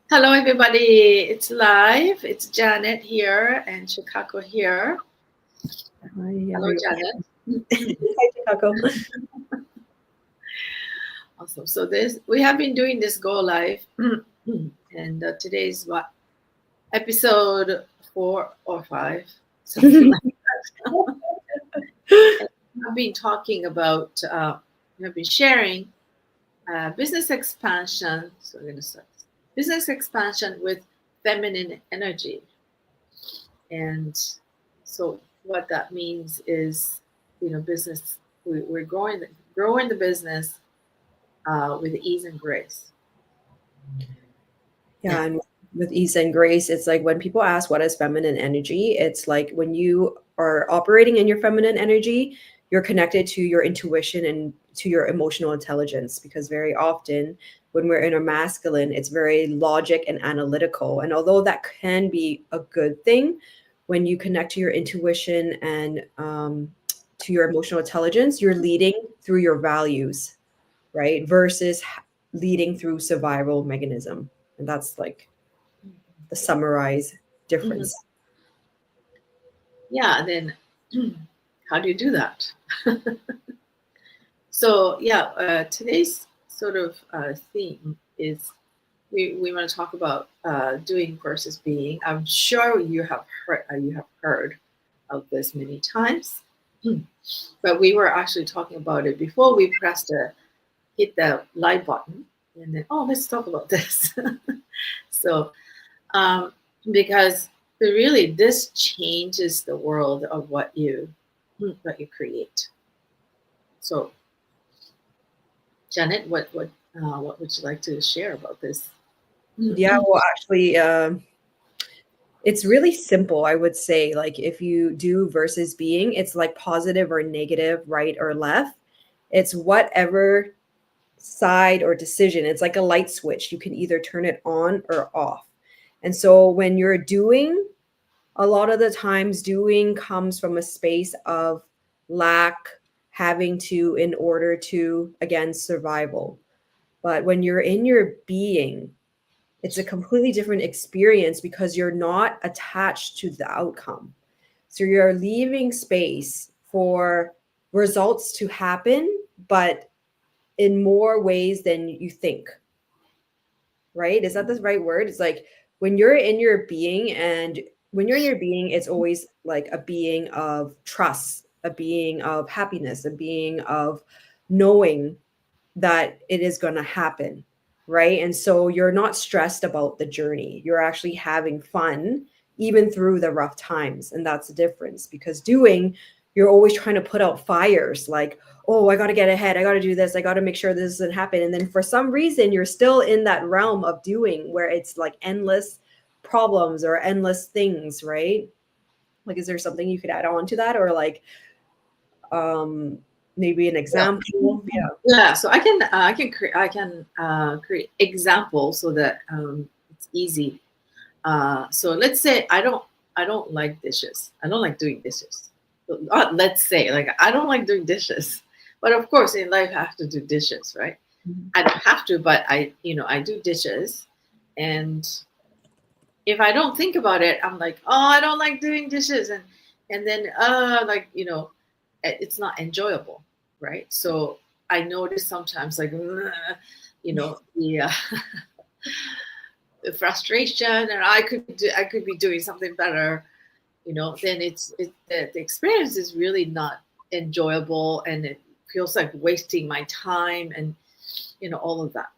Hello, everybody. It's live. It's Janet here and Chikako here. Hi, Hello, everyone. Janet. Hi, Chikako. Awesome. So this we have been doing this go live, and today's what episode 4 or 5, something like that. And I've been talking about. I've been sharing business expansion. So we're going to start business expansion with feminine energy. And so what that means is, business, we're growing the business with ease and grace. Yeah, and with ease and grace, it's like when people ask what is feminine energy, it's like when you are operating in your feminine energy, you're connected to your intuition and to your emotional intelligence. Because very often when we're in our masculine, it's very logic and analytical. And although that can be a good thing, when you connect to your intuition and to your emotional intelligence, you're leading through your values, right? Versus leading through survival mechanism. And that's like the summarized Mhm. difference. Yeah, and then how do you do that? So, yeah, today's sort of theme is we want to talk about doing versus being. I'm sure you have heard of this many times, but we were actually talking about it before we hit the live button, and then let's talk about this. So, um, because really this changes the world of what you create. So, Janet, what would you like to share about this? Yeah, well, actually, it's really simple, I would say. Like if you do versus being, it's like positive or negative, right or left. It's whatever side or decision. It's like a light switch. You can either turn it on or off. And so when you're doing, a lot of the times doing comes from a space of lack, having to in order to, again, survival. But when you're in your being, it's a completely different experience because you're not attached to the outcome. So you're leaving space for results to happen, but in more ways than you think, right? Is that the right word? It's like when you're in your being, and when you're in your being, it's always like a being of trust, a being of happiness, a being of knowing that it is going to happen, right? And so you're not stressed about the journey. You're actually having fun even through the rough times. And that's the difference, because doing, you're always trying to put out fires like, oh, I got to get ahead. I got to do this. I got to make sure this doesn't happen. And then for some reason, you're still in that realm of doing where it's like endless problems or endless things, right? Like, is there something you could add on to that, or like maybe an Yeah. example? Yeah. Yeah, so I can create examples so that it's easy. So let's say I don't like dishes. I don't like doing dishes. Let's say like I don't like doing dishes, but of course in life I have to do dishes, right? I don't have to, but I do dishes, and if I don't think about it, I'm like, oh, I don't like doing dishes, and then like it's not enjoyable, right? So I notice sometimes like the frustration, and I could be doing something better, then the experience is really not enjoyable, and it feels like wasting my time, and all of that.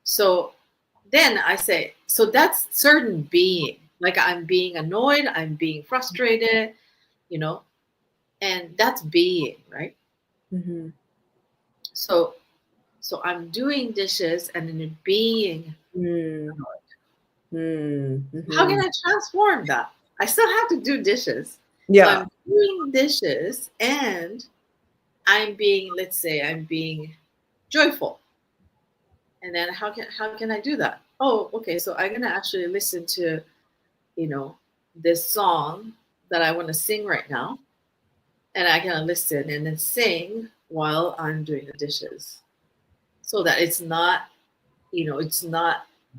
So then I say, so that's certain being. Like I'm being annoyed, I'm being frustrated, you know, and that's being, right? Mm-hmm. So I'm doing dishes and then being Mm, annoyed. How can mhm. I transform that? I still have to do dishes. So Yeah. I'm doing dishes and let's say I'm being joyful. And then how can I do that? Oh, okay. So I'm gonna actually listen to, you know, this song that I want to sing right now. And I can listen and then sing while I'm doing the dishes. So that it's not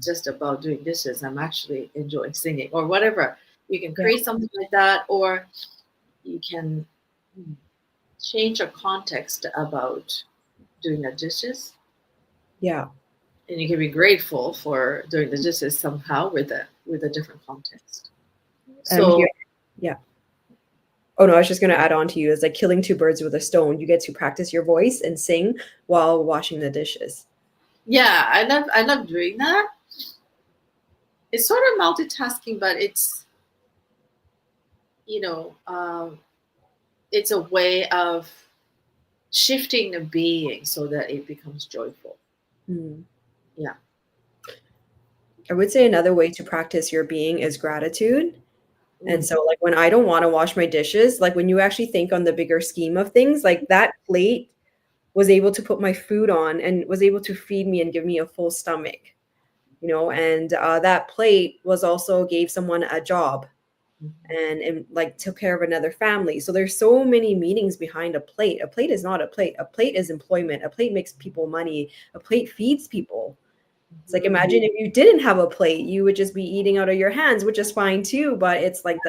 just about doing dishes. I'm actually enjoying singing or whatever. You can Yeah. create something like that, or you can change your context about doing the dishes, Yeah. and you can be grateful for doing the dishes somehow with a different context. Here, So yeah. Oh no, I was just gonna add on to you. It's like killing two birds with a stone. You get to practice your voice and sing while washing the dishes. yeah, I love doing that. It's sort of multitasking, but it's you know it's a way of shifting the being so that it becomes joyful. Hmm. Yeah. I would say another way to practice your being is gratitude. And Mm. so, like, when I don't want to wash my dishes, like, when you actually think on the bigger scheme of things, like, that plate was able to put my food on and was able to feed me and give me a full stomach, and that plate was also gave someone a job and like took care of another family. So there's so many meanings behind a plate. A plate is not a plate. A plate is employment. A plate makes people money. A plate feeds people. It's like, Mhm. imagine if you didn't have a plate, you would just be eating out of your hands, which is fine too, but it's like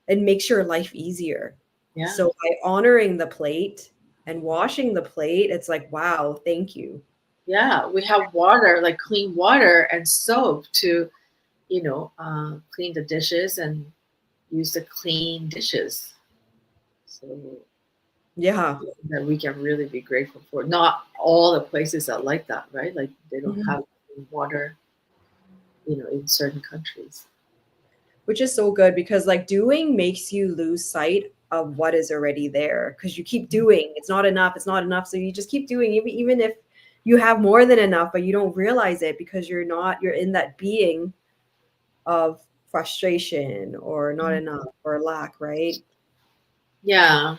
it makes your life easier. Yeah. So by honoring the plate and washing the plate, it's like, wow, thank you. Yeah. We have water, like clean water and soap to, clean the dishes and use the clean dishes. So Yeah. that we can really be grateful for. Not all the places are like that, right? Like they don't Mhm. have clean water, in certain countries. Which is so good because like doing makes you lose sight of what is already there because you keep doing. It's not enough, so you just keep doing, even if you have more than enough, but you don't realize it because you're in that being of frustration or not enough or lack, right? Yeah.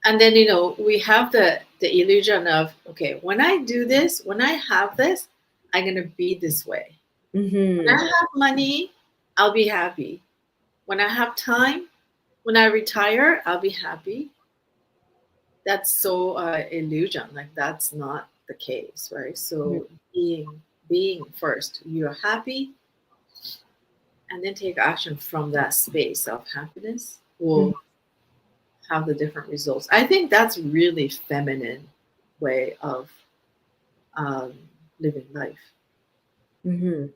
And then we have the illusion of, okay, when I do this, when I have this, I'm gonna be this way. When I Mm-hmm. have money, I'll be happy. When I have time, when I retire, I'll be happy. That's so illusion. Like that's not the case, right? So being first, you're happy, and then take action from that space of happiness will have the different results. I think that's really feminine way of um, living life. Mm-hmm.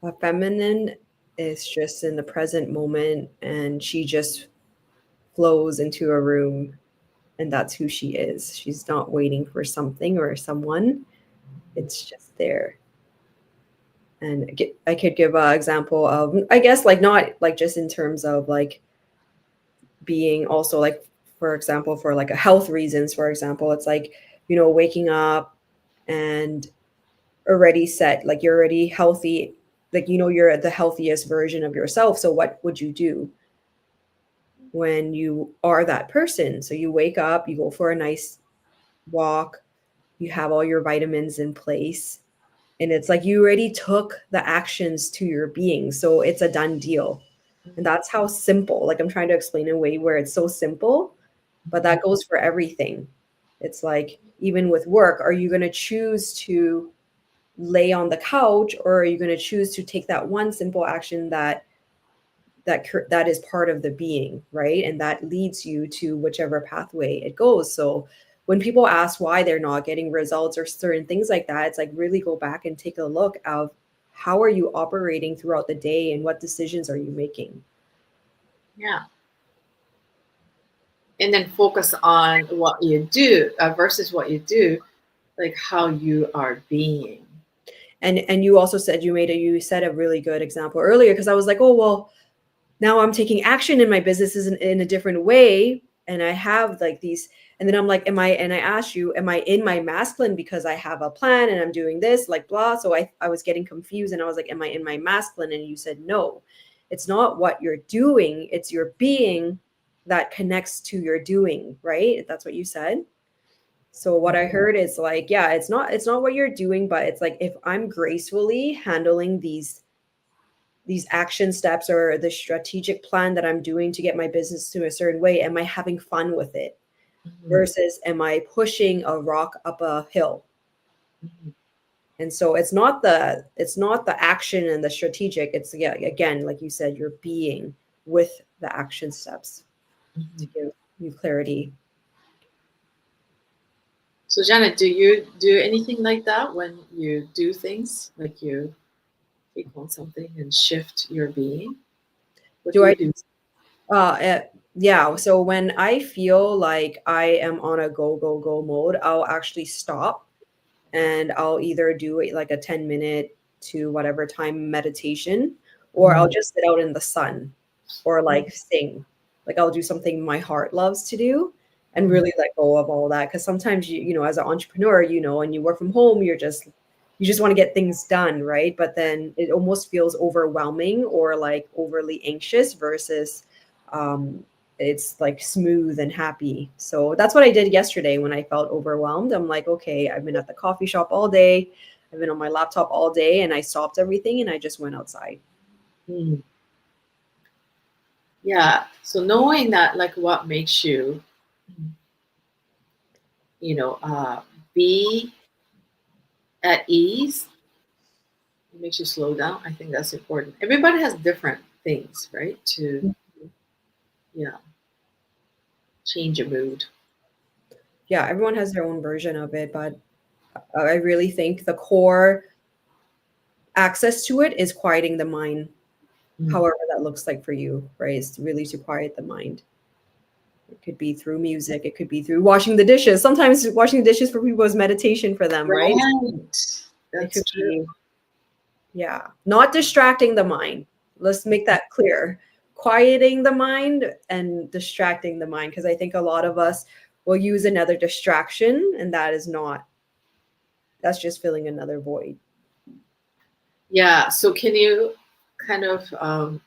A feminine is just in the present moment and she just flows into a room and that's who she is. She's not waiting for something or someone. It's just there. And I could give an example of, I guess, like not like just in terms of like being also like, for example, for like a health reasons, for example, it's like, waking up and already set, like you're already healthy, like, you're the healthiest version of yourself. So what would you do when you are that person? So you wake up, you go for a nice walk, you have all your vitamins in place. And it's like you already took the actions to your being. So it's a done deal. And that's how simple, like I'm trying to explain in a way where it's so simple, but that goes for everything. It's like, even with work, are you going to choose to lay on the couch or are you going to choose to take that one simple action that is part of the being, right? And that leads you to whichever pathway it goes. So when people ask why they're not getting results or certain things like that, it's like really go back and take a look of how are you operating throughout the day and what decisions are you making. Yeah. And then focus on what you do versus what you do, like how you are being. And you also said you said a really good example earlier because I was like, oh well, now I'm taking action in my businesses in a different way. And I have like these, and then I'm like, and I asked you, am I in my masculine because I have a plan and I'm doing this, like blah. So I was getting confused and I was like, am I in my masculine? And you said, no, it's not what you're doing. It's your being that connects to your doing, right? That's what you said. So what I heard is like, yeah, it's not what you're doing, but it's like if I'm gracefully handling these action steps or the strategic plan that I'm doing to get my business to a certain way, am I having fun with it Mhm. versus am I pushing a rock up a hill? Mhm. And so it's not the action and the strategic. It's, yeah, again, like you said, you're being with the action steps to Mhm. give you clarity. So, Janet, do you do anything like that when you do things like you take on something and shift your being? What do Do I you do? uh yeah, so when I feel like I am on a go mode, I'll actually stop and I'll either do it like a 10-minute to whatever time meditation, or I'll Mm, just sit out in the sun or mm, like sing. Like I'll do something my heart loves to do and mm. really let go of all that. Cause sometimes you know, as an entrepreneur, you know, and you work from home, you just want to get things done, right? But then it almost feels overwhelming or like overly anxious versus um it's like smooth and happy. So that's what I did yesterday when I felt overwhelmed. I'm like, okay, I've been at the coffee shop all day. I've been on my laptop all day and I stopped everything and I just went outside. Mm. Yeah. So knowing that, like, what makes you, you know, be at ease, it makes you slow down. I think that's important. Everybody has different things, right? To, yeah, change your mood. Yeah, everyone has their own version of it, but I really think the core access to it is quieting the mind, Mm. however that looks like for you, right? Is really to quiet the mind. It could be through music, it could be through washing the dishes. Sometimes washing the dishes for people is meditation for them, right? Right. It That's could true. be, yeah, not distracting the mind. Let's make that clear. Quieting the mind and distracting the mind, because I think a lot of us will use another distraction, and that is not, that's just filling another void. Yeah. So can you kind of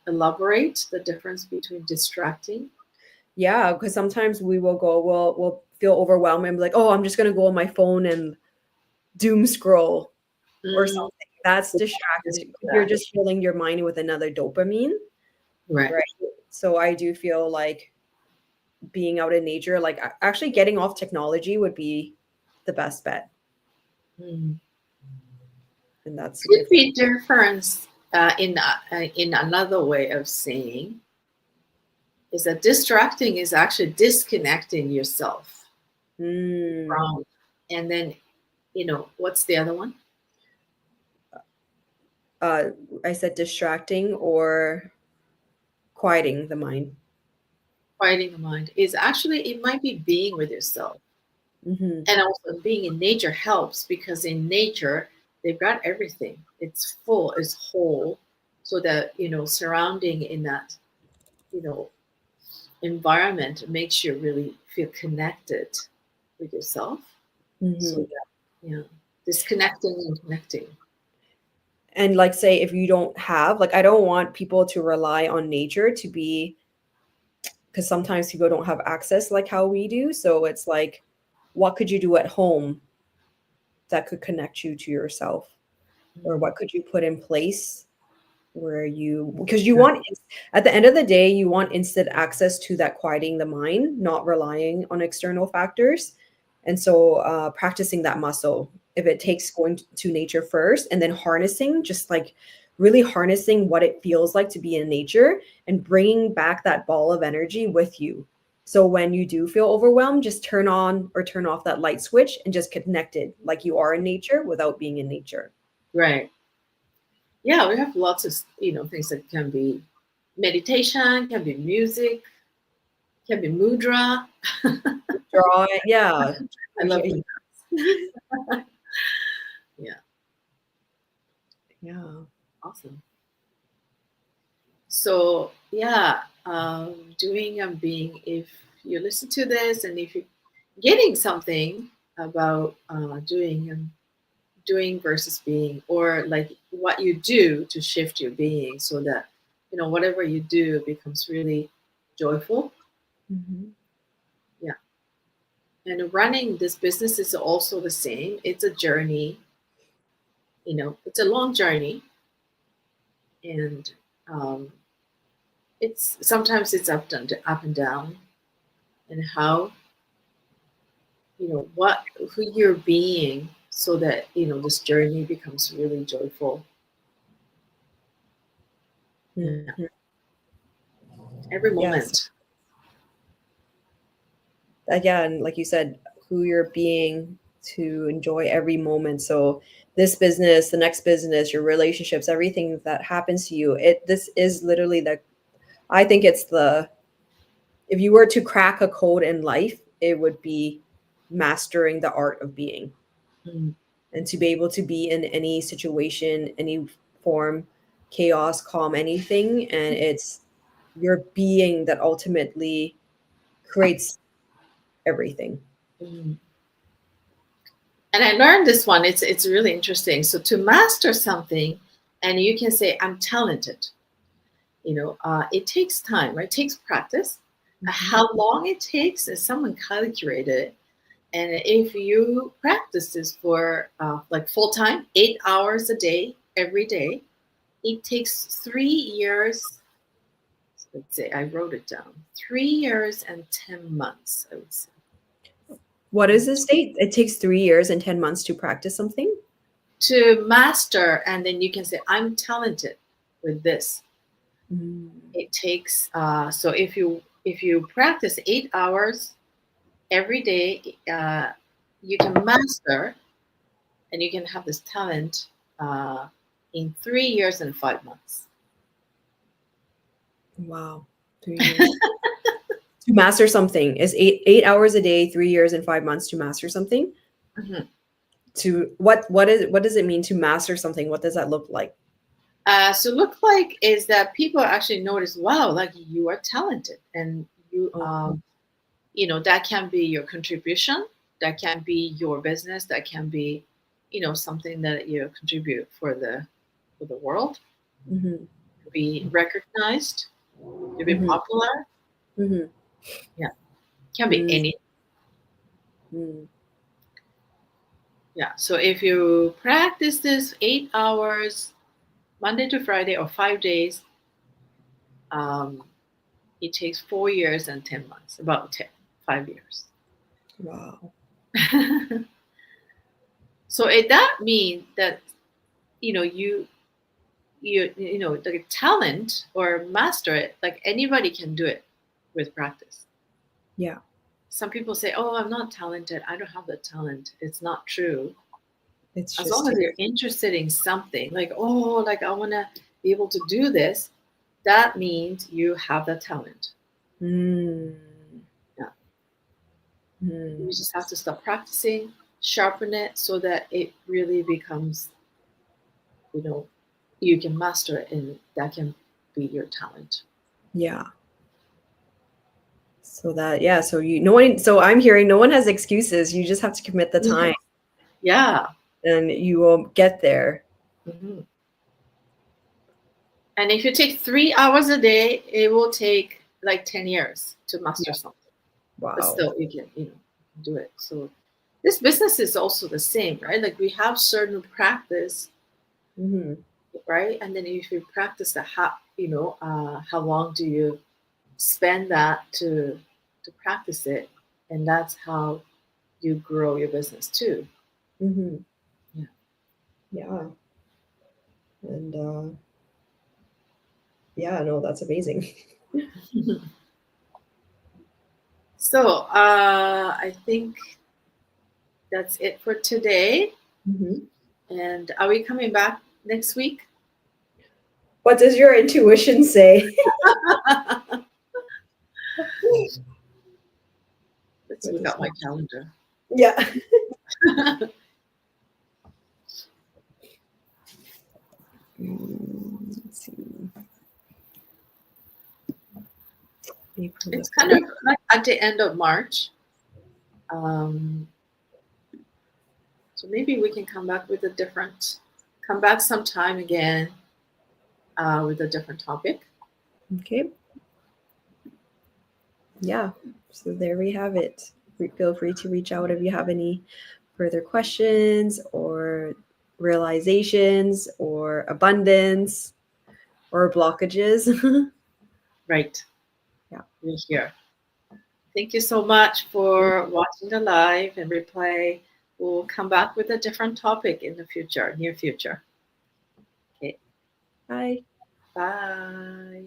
elaborate the difference between distracting? Yeah, because sometimes we'll feel overwhelmed and be like, oh, I'm just gonna go on my phone and doom scroll or Mm. something. That's distracting. You're just filling your mind with another dopamine, Right. right? So I do feel like being out in nature, like actually getting off technology would be the best bet. Mm. And that's a Could different. be difference in another way of saying is that distracting is actually disconnecting yourself Mm, from, and then what's the other one? uh, I said distracting or quieting the mind. Quieting the mind is actually, it might be being with yourself, Hmm. and also being in nature helps because in nature they've got everything. It's full, it's whole, so that surrounding in that you know environment makes you really feel connected with yourself. So Hmm. that, yeah, disconnecting and connecting. And like, say, if you don't have, like, I don't want people to rely on nature to be, because sometimes people don't have access like how we do. So it's like, what could you do at home that could connect you to yourself? Or Mm. what could you put in place where you, because you want, at the end of the day, you want instant access to that quieting the mind, not relying on external factors. And so practicing that muscle, if it takes going to nature first and then harnessing, just like really harnessing what it feels like to be in nature and bringing back that ball of energy with you. So when you do feel overwhelmed, just turn on or turn off that light switch and just connect it like you are in nature without being in nature. Right. Yeah, we have lots of things that can be meditation, can be music, can be mudra. Draw it, yeah. I love Yeah. you. Yeah, Yeah. awesome. So yeah, doing and being. If you listen to this and if you're getting something about doing versus being, or like what you do to shift your being, so that whatever you do becomes really joyful. Mhm. Yeah, and running this business is also the same. It's a journey. It's a long journey, and um, it's sometimes it's up and down, and how what who you're being so that this journey becomes really joyful. Mhm. Every Yes. moment. Again, like you said, who you're being to enjoy every moment. So this business, the next business, your relationships, everything that happens to you, this is literally the I think it's the if you were to crack a code in life, it would be mastering the art of being Mm, and to be able to be in any situation, any form, chaos, calm, anything. And it's your being that ultimately creates everything. mm. And I learned this one. It's really interesting. So to master something, and you can say, I'm talented. It takes time, right? It takes practice. Mhm. How long it takes is someone calculated. And if you practice this for like full time, 8 hours a day, every day, it takes 3 years. Let's say I wrote it down. 3 years and 10 months, I would say. What is this date? It takes 3 years and 10 months to practice something. To master, and then you can say, I'm talented with this. Mm. It takes so if you practice 8 hours every day, you can master and you can have this talent uh, in 3 years and 5 months. Wow. 3 years. To master something is 8 hours a day, 3 years and 5 months to master something. Mhm. To what does it mean to master something? What does that look like? So look like is that people actually notice, wow, like you are talented, and you Oh. that can be your contribution, that can be your business, that can be something that you contribute for the world, Mhm. to be recognized, to be Mhm. popular. Mhm. Yeah, can be Mm. any. Mm. Yeah, so if you practice this 8 hours Monday to Friday or 5 days, um, it takes 4 years and 10 months, about 5 years. Wow. So that means that you the talent or master it, like anybody can do it with practice. Yeah. Some people say, oh, I'm not talented, I don't have the talent. It's not true. It's As just long as too. you're interested in something, like, oh, like I want to be able to do this, that means you have the talent. Mm. Yeah. Mm. You just have to start practicing, sharpen it so that it really becomes, you know you can master it, and that can be your talent. Yeah. So that yeah. So you no one. So I'm hearing no one has excuses. You just have to commit the time, Yeah. and you will get there. Mhm. And if you take 3 hours a day, it will take like 10 years to master Yeah. something. But Wow. still, you can, do it. So this business is also the same, right? Like we have certain practice, Hmm. right? And then if you practice the how long do you spend that to practice it? And that's how you grow your business too. Hmm. Yeah. Yeah. And yeah, no, that's amazing. So I think that's it for today. Hmm. And are we coming back next week? What does your intuition say? Let's What look does at my calendar. yeah. Let's see. April the It's kind of 5th. like at the end of March. Um, so maybe we can come back sometime again with a different topic. Okay. Yeah. So there we have it. Feel free to reach out if you have any further questions or realizations or abundance or blockages. Right. Yeah. We're here. Thank you so much for watching the live and replay. we'll come back with a different topic in the future, near future. Okay. Bye. Bye.